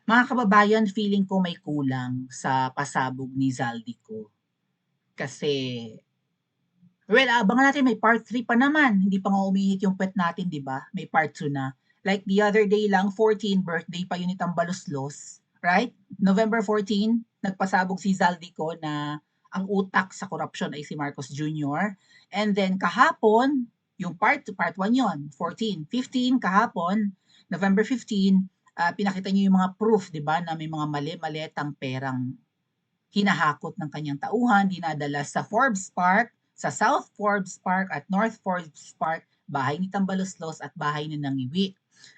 Mga kababayan, feeling ko may kulang sa pasabog ni Zaldico. Kasi, well, abangan natin, may part 3 pa naman. Hindi pa nga umihit yung pet natin, di ba? May part 2 na. Like the other day lang, 14, birthday pa yun ni Tambaloslos. Right? November 14, nagpasabog si Zaldico na ang utak sa korupsyon ay si Marcos Jr. And then kahapon, yung part 1 yon, 14. 15, kahapon, November 15, pinakita niyo yung mga proof, di ba, na may mga mali-maletang perang hinahakot ng kanyang tauhan, dinadala sa Forbes Park, sa South Forbes Park at North Forbes Park, bahay ni Tambaloslos at bahay ni Nangiwi.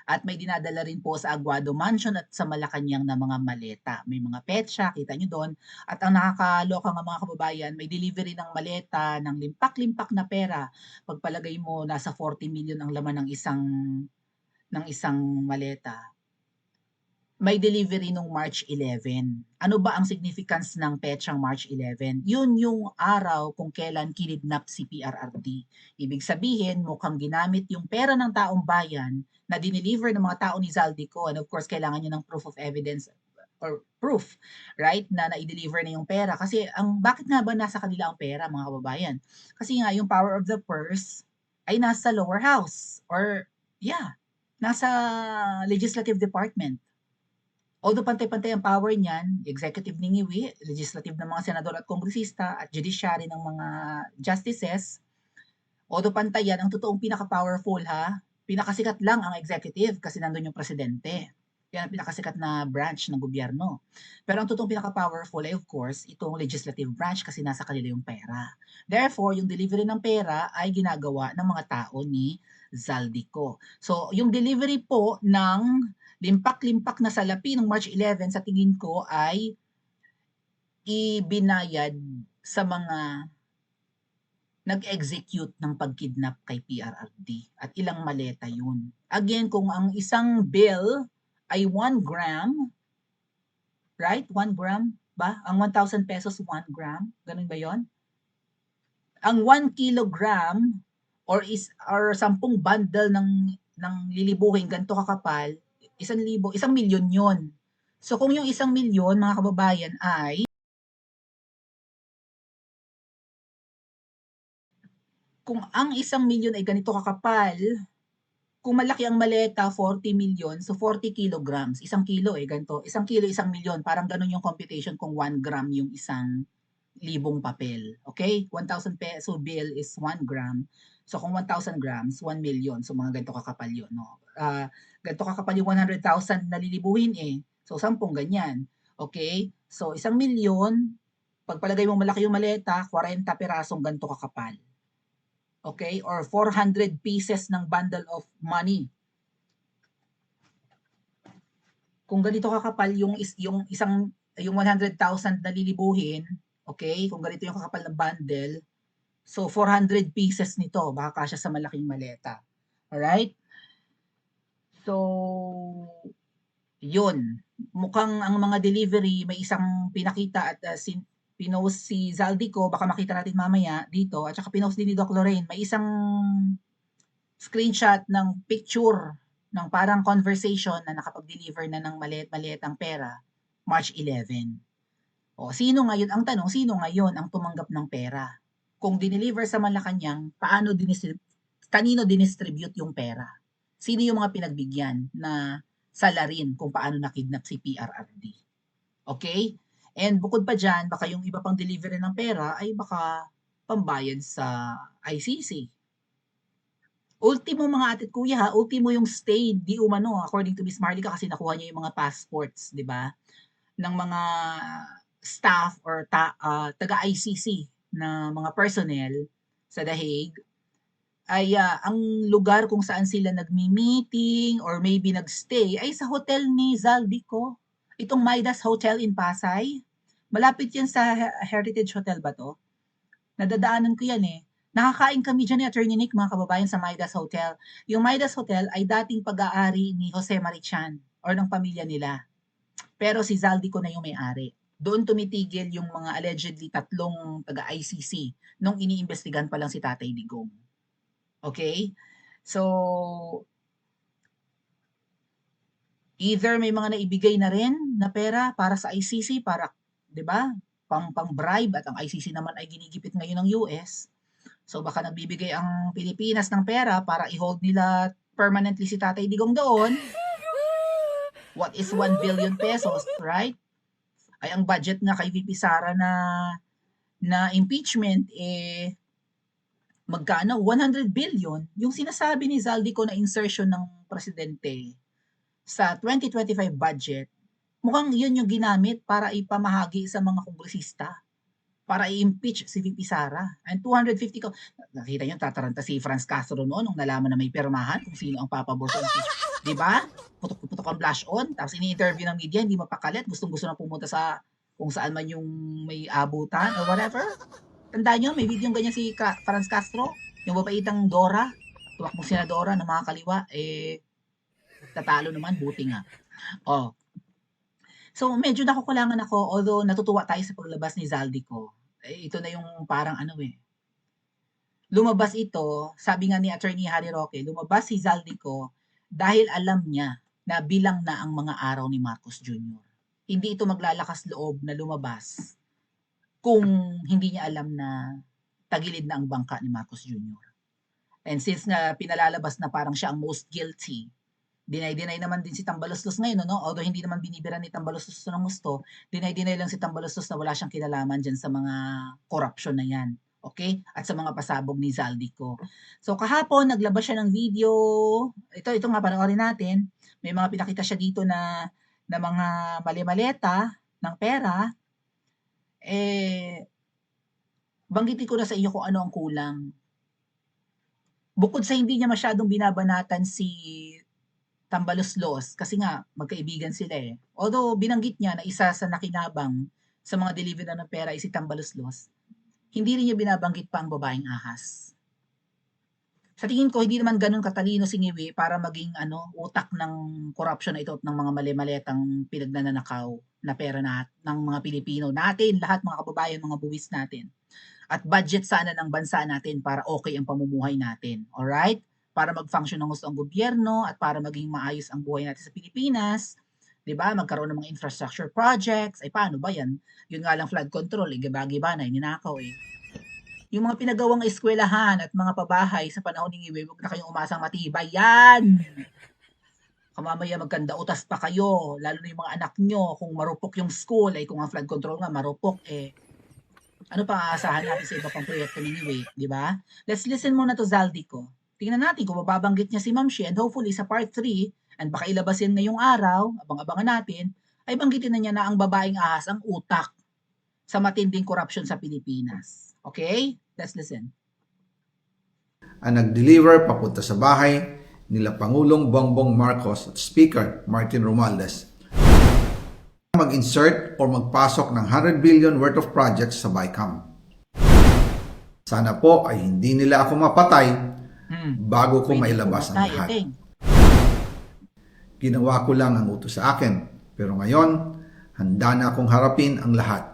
At may dinadala rin po sa Aguado Mansion at sa Malacanang na mga maleta. May mga petsa, kita nyo doon. At ang nakakaloka nga mga kababayan, may delivery ng maleta, ng limpak-limpak na pera. Pagpalagay mo, nasa 40 million ang laman ng isang maleta. May delivery nung March 11. Ano ba ang significance ng petsang March 11? Yun yung araw kung kailan kinidnap si PRRD. Ibig sabihin, mukhang ginamit yung pera ng taong bayan na dineliver ng mga tao ni Zaldico. And of course, kailangan nyo ng proof of evidence or proof, right, na na-deliver na yung pera. Kasi bakit nga ba nasa kanila ang pera, mga kababayan? Kasi nga, yung power of the purse ay nasa lower house or, yeah, nasa legislative department. Although pantay-pantay ang power niyan, executive ni Ngiwi, legislative ng mga senador at kongresista, at judiciary ng mga justices, although pantay yan, ang totoong pinaka-powerful pinakasikat lang ang executive kasi nandun yung presidente. Yan ang pinakasikat na branch ng gobyerno. Pero ang totoong pinaka-powerful ay of course itong legislative branch kasi nasa kanila yung pera. Therefore, yung delivery ng pera ay ginagawa ng mga tao ni Zaldico. So, yung delivery po ng limpak-limpak na salapi ng March 11 sa tingin ko ay ibinayad sa mga nag-execute ng pagkidnap kay PRRD at ilang maleta yun. Again, kung ang isang bill ay 1 gram, right? 1 gram ba? Ang 1,000 pesos 1 gram? Ganun ba yon? Ang 1 kilogram or 10 bundle ng lilibuhin ganito kakapal, 1,000,000 yon. So kung yung 1,000,000 mga kababayan ay kung ang 1,000,000 ay ganito kakapal, kung malaki ang maleta, 40 million, so 40 kilograms. 1 kilo ganito. 1 kilo, 1,000,000. Parang ganun yung computation kung 1 gram yung 1,000 papel. Okay? 1,000 peso bill is 1 gram. So kung 1,000 grams, 1 million. So mga ganito kakapal yun. No? Ganito kakapal yung 100,000 na lilibuhin eh. So 10 ganyan. Okay? So 1,000,000, pagpalagay mo malaki yung maleta, 40 pirasong ganito kakapal. Okay? Or 400 pieces ng bundle of money. Kung ganito kakapal yung 100,000 na lilibuhin, okay? Kung ganito yung kakapal ng bundle, so 400 pieces nito, baka kasya sa malaking maleta. Alright? So, yun. Mukhang ang mga delivery, may isang pinakita at pinost si Zaldico, baka makita natin mamaya dito, at saka pinost din ni Doc Lorraine, may isang screenshot ng picture ng parang conversation na nakapag-deliver na ng maliit-maliit ang pera, March 11. O, sino ngayon, ang tanong, sino ngayon ang tumanggap ng pera? Kung dineliver sa Malacanang, kanino dinistribute yung pera? Sino yung mga pinagbigyan na salarin kung paano nakidnap si PRRD? Okay? And bukod pa dyan, baka yung iba pang delivery ng pera ay baka pambayad sa ICC. Ultimo mga ate at kuya ultimo yung stay di umano according to Miss Marlica kasi nakuha niya yung mga passports, di ba? Ng mga staff or taga-ICC na mga personnel sa The Hague ay ang lugar kung saan sila nagmi-meeting or maybe nagstay ay sa hotel ni Zaldico. Itong Midas Hotel in Pasay. Malapit yan sa Heritage Hotel ba to? Nadadaanan ko yan eh. Nakakain kami dyan ni Attorney Nick, mga kababayan, sa Midas Hotel. Yung Midas Hotel ay dating pag-aari ni Jose Marichan or ng pamilya nila. Pero si Zaldico na yung may-ari. Doon tumitigil yung mga allegedly 3 taga-ICC nung iniimbestigan pa lang si Tatay Digong. Okay? So, Either may mga naibigay na rin na pera para sa ICC para, 'di ba? Pang bribe at ang ICC naman ay ginigipit ngayon ng US. So baka nagbibigay ang Pilipinas ng pera para i-hold nila permanently si Tatay Digong doon. What is 1 billion pesos, right? Ay ang budget nga kay VP Sara na impeachment magkano? 100 billion. Yung sinasabi ni Zaldico na insertion ng presidente sa 2025 budget, mukhang yun yung ginamit para ipamahagi sa mga kongresista para i-impeach si VP Sara. And 250 ko, nakita nyo, tataranta si Franz Castro noon nung nalaman na may pirmahan kung sino ang papabor sa impeachment. Diba? Putok-putok ang blush on, tapos ini-interview ng media, hindi mapakalit, gustong-gusto na pumunta sa kung saan man yung may abutan or whatever. Tandaan nyo, may video ganyan si Franz Castro, yung babaitang Dora, tuwak mo senadora ng mga kaliwa, tatalo naman, buti nga. Oh, so, medyo nakukulangan ako, although natutuwa tayo sa paglabas ni Zaldico. Ito na yung parang lumabas ito, sabi nga ni Attorney Harry Roque, lumabas si Zaldico dahil alam niya na bilang na ang mga araw ni Marcos Jr. Hindi ito maglalakas loob na lumabas kung hindi niya alam na tagilid na ang bangka ni Marcos Jr. And since nga pinalalabas na parang siya ang most guilty, deny naman din si Tambaloslos ngayon, no? Although hindi naman binibira ni Tambaloslos ng gusto, deny lang si Tambaloslos na wala siyang kinalaman dyan sa mga corruption na yan. Okay? At sa mga pasabog ni Zaldico. So kahapon, naglabas siya ng video. Ito nga, panoorin natin. May mga pinakita siya dito na mga mali-maleta ng pera. Banggitin ko na sa iyo kung ano ang kulang. Bukod sa hindi niya masyadong binabanatan si Tambaloslos, kasi nga magkaibigan sila Although binanggit niya na isa sa nakinabang sa mga delivery ng pera ay si Tambaloslos, hindi rin niya binabanggit pa ang babaeng ahas. Sa tingin ko, hindi naman ganun katalino si Ngiwi para maging utak ng corruption na ito at ng mga mali-maletang pinagnanakaw na pera ng mga Pilipino natin, lahat mga kababayan, mga buwis natin. At budget sana ng bansa natin para okay ang pamumuhay natin. Alright? Para mag-function ng gusto ang gobyerno at para maging maayos ang buhay natin sa Pilipinas, 'di ba? Magkaroon ng mga infrastructure projects. Ay paano ba 'yan? Yun nga lang flood control, gibagi-ba na ninakaw Yung mga pinagawang eskwelahan at mga pabahay sa panahon ni Ngiwi, huwag na kayong umasang matibay yan. Kamamaya magkanda utas pa kayo, lalo na yung mga anak nyo, kung marupok yung school, kung ang flood control nga marupok ano pa aasahan natin sa iba pang proyekto ni Ngiwi, di ba? Let's listen muna to Zaldico. Tingnan natin kung mababanggit niya si Ma'am Shi, and hopefully sa part 3, and baka ilabasin ngayong araw, abang-abangan natin, ay banggitin na niya na ang babaeng ahas ang utak sa matinding korupsyon sa Pilipinas. Okay? Let's listen. Ang nag-deliver papunta sa bahay nila Pangulong Bongbong Marcos at Speaker Martin Romualdez mag-insert or magpasok ng 100 billion worth of projects sa BICAM. Sana po ay hindi nila ako mapatay bago ko mailabas ang lahat. Ginawa ko lang ang utos sa akin, pero ngayon, handa na akong harapin ang lahat.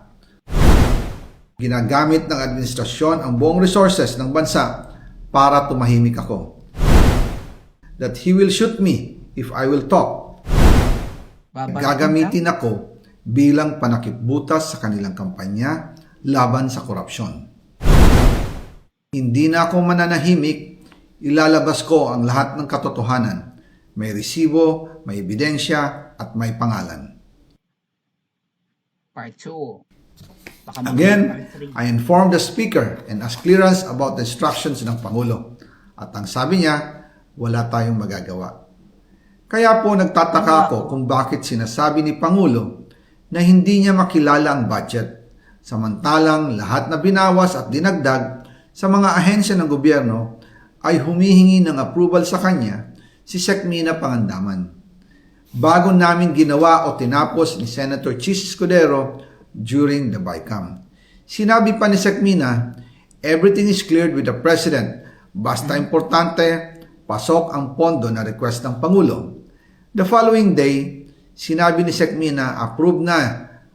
Ginagamit ng administrasyon ang buong resources ng bansa para tumahimik ako. That he will shoot me if I will talk. Gagamitin ako bilang panakipbutas sa kanilang kampanya laban sa korupsyon. Hindi na ako mananahimik. Ilalabas ko ang lahat ng katotohanan. May resibo, may ebidensya, at may pangalan. Part 2. Again, I informed the Speaker and asked clearance about the instructions ng Pangulo. At ang sabi niya, wala tayong magagawa. Kaya po nagtataka ako kung bakit sinasabi ni Pangulo na hindi niya makilala ang budget. Samantalang lahat na binawas at dinagdag sa mga ahensya ng gobyerno ay humihingi ng approval sa kanya si Sec. Mina Pangandaman. Bago namin ginawa o tinapos ni Senator Chis Escudero during the BICAM. Sinabi pa ni Sec. Mina, everything is cleared with the President. Basta importante, pasok ang pondo na request ng Pangulo. The following day, sinabi ni Sec. Mina, approve na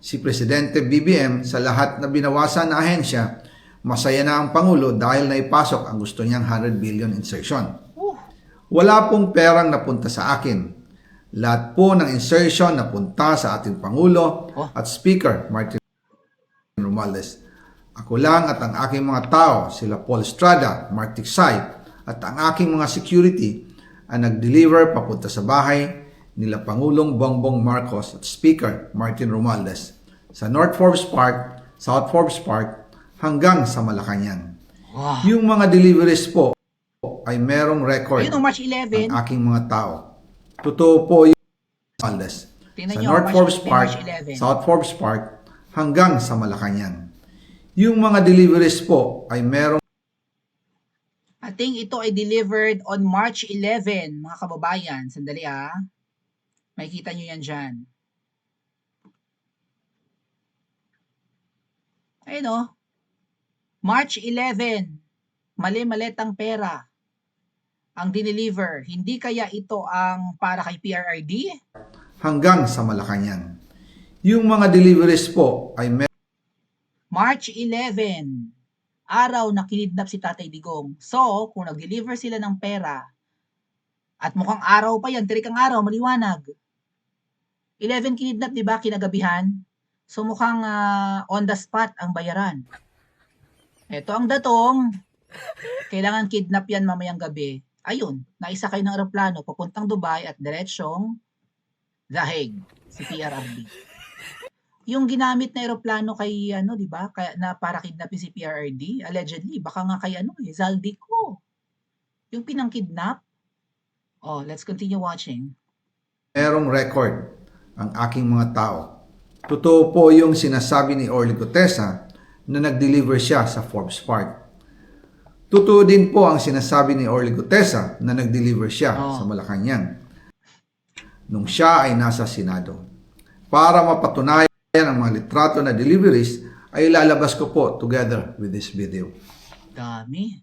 si Presidente BBM sa lahat na binawasan na ahensya. Masaya na ang Pangulo dahil naipasok ang gusto niyang 100 billion insertion. Wala pong perang napunta sa akin. Lahat po ng insertion na punta sa ating Pangulo Oh. at Speaker Martin Romualdez. Ako lang at ang aking mga tao, sila Paul Estrada, Mark Tiksay, at ang aking mga security ang nag-deliver papunta sa bahay nila Pangulong Bongbong Marcos at Speaker Martin Romualdez sa North Forbes Park, South Forbes Park hanggang sa Malacanang. Wow. Yung mga deliveries po ay merong record Ayun, March 11. ang aking mga tao. Totoo po yung Romualdez Tingnan sa nyo, North March Forbes 11, Park, March 11. South Forbes Park hanggang sa Malacanang. Yung mga deliveries po ay merong I think ito ay delivered on March 11, mga kababayan. Sandali makikita nyo yan dyan. Ayun March 11, mali-maletang pera ang dineliver. Hindi kaya ito ang para kay PRRD? hanggang sa Malacanang. Yung mga deliveries po ay March 11, araw na kinidnap si Tatay Digong. So, kung nag-deliver sila ng pera, at mukhang araw pa yan, tirik ang araw, maliwanag. 11 kinidnap, di ba, kinagabihan? So, mukhang on the spot ang bayaran. Ito ang datong, kailangan kidnap yan mamayang gabi. Ayun, naisakay ng aeroplano papuntang Dubai at diretsyong The Hague, si PRRD. Yung ginamit na aeroplano kay di ba? Kaya na para kidnapin si PRRD, allegedly, baka nga kay Zaldico. Yung pinang-kidnap. Oh, let's continue watching. merong record ang aking mga tao. Totoo po yung sinasabi ni Orly Gutesa na nag-deliver siya sa Forbes Park. Totoo din po ang sinasabi ni Orly Gutesa na nag-deliver siya sa Malacanang nung siya ay nasa Senado. Para mapatunayan ang mga litrato na deliveries ay ilalabas ko po together with this video. Dami.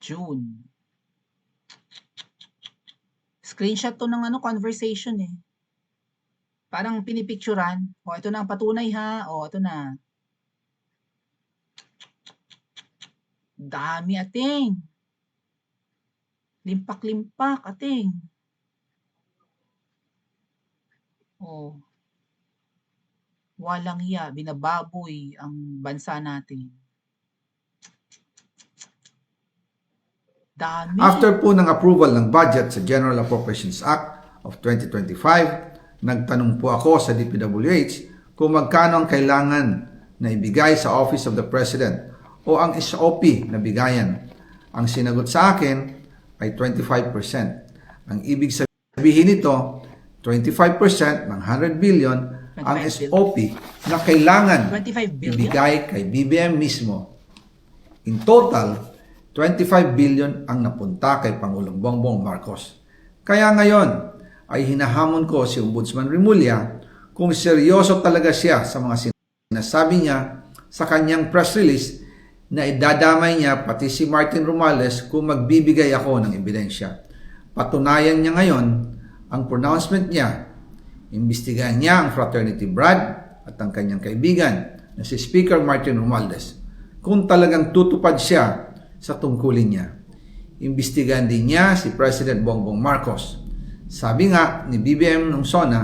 June. Screenshot to ng conversation Parang pinipicturan. O, ito na ang patunay O, ito na. Dami ating. Limpak-limpak ating. O. Walang hiya. Binababoy ang bansa natin. Dami. After po ng approval ng budget sa General Appropriations Act of 2025, nagtanong po ako sa DPWH kung magkano ang kailangan na ibigay sa Office of the President o ang SOP na bigayan. Ang sinagot sa akin ay 25%. Ang ibig sabihin nito, 25% ng 100 billion ang 25 SOP na kailangan 25 billion? ibigay kay BBM mismo. In total, 25 billion ang napunta kay Pangulong Bongbong Marcos. Kaya ngayon ay hinahamon ko si Ombudsman Remulla kung seryoso talaga siya sa mga sinasabi niya sa kanyang press release na idadamay niya pati si Martin Romualdez kung magbibigay ako ng ebidensya. Patunayan niya ngayon ang pronouncement niya. Imbestigahan niya ang Fraternity Brad at ang kanyang kaibigan na si Speaker Martin Romualdez kung talagang tutupad siya sa tungkulin niya. Imbestigahan din niya si President Bongbong Marcos. Sabi nga ni BBM nung SONA,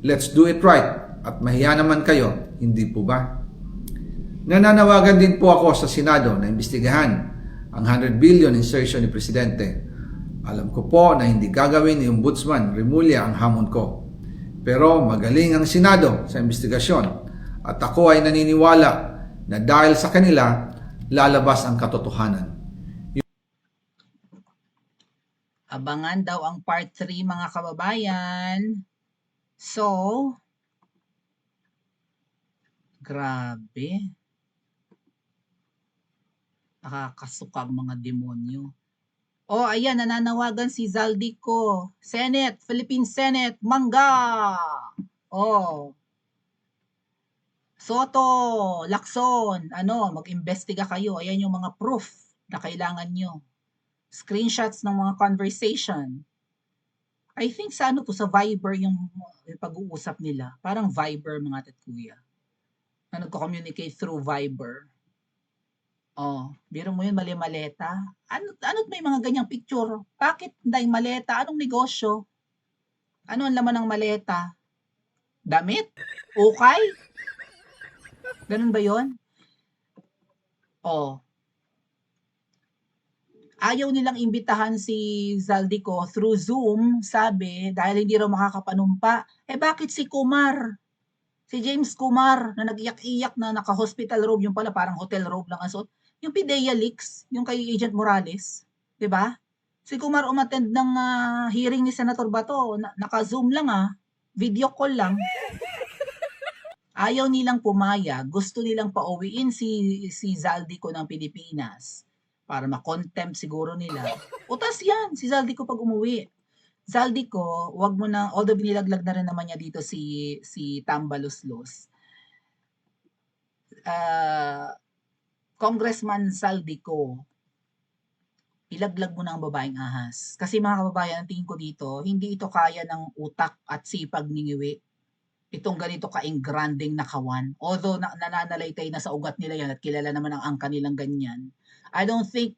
let's do it right at mahiya naman kayo, hindi po ba? Nananawagan din po ako sa Senado na imbestigahan ang 100 billion insertion ni Presidente. Alam ko po na hindi gagawin ni Ombudsman Remulla ang hamon ko. Pero magaling ang Senado sa investigasyon at ako ay naniniwala na dahil sa kanila, lalabas ang katotohanan. Abangan daw ang part 3 mga kababayan. So, grabe. Nakakasukang mga demonyo. O, ayan, nananawagan si Zaldico. Senate, Philippine Senate, mangga! O. Soto, Lacson, mag-imbestiga kayo. Ayan yung mga proof na kailangan nyo. Screenshots ng mga conversation. I think sa sa Viber yung pag-uusap nila. Parang Viber mga tatkuya. Na nagko-communicate through Viber. Biro mo yun, mali-maleta. Ano't may mga ganyang picture? Bakit dahil maleta? Anong negosyo? Ano ang laman ng maleta? Damit? Ukay? Ganun ba yon? Oh, ayaw nilang imbitahan si Zaldico through Zoom, sabi, dahil hindi raw makakapanumpa. Eh bakit si Kumar? Si James Kumar na nag-iyak-iyak na naka-hospital robe, yung pala parang hotel robe lang ang suot. Yung Pidea Leaks, yung kay Agent Morales, 'di ba? Si Kumar umattend ng hearing ni Senator Bato, naka-Zoom lang video call lang. Ayaw nilang pumayag, gusto nilang pauwiin si Zaldico ng Pilipinas para ma-contempt siguro nila. Utas yan, si Zaldico pag umuwi. Zaldico, wag mo na, although binilaglag na rin naman niya dito si Tambaluslos. Congressman Zaldico, ilaglag mo na ang babaeng ahas. Kasi mga kababayan, ang tingin ko dito, hindi ito kaya ng utak at sipag ni Ngiwi itong ganito ka-engranding nakawan. Although nananalaytay na sa ugat nila yan at kilala naman ang angka nilang ganyan, I don't think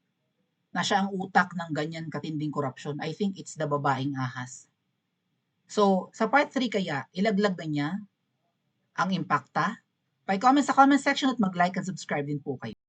na siya ang utak ng ganyan katinding korupsyon. I think it's the babaeng ahas. So, sa part 3 kaya, ilaglag na niya ang impacta? Pa-comment sa comment section at mag-like and subscribe din po kayo.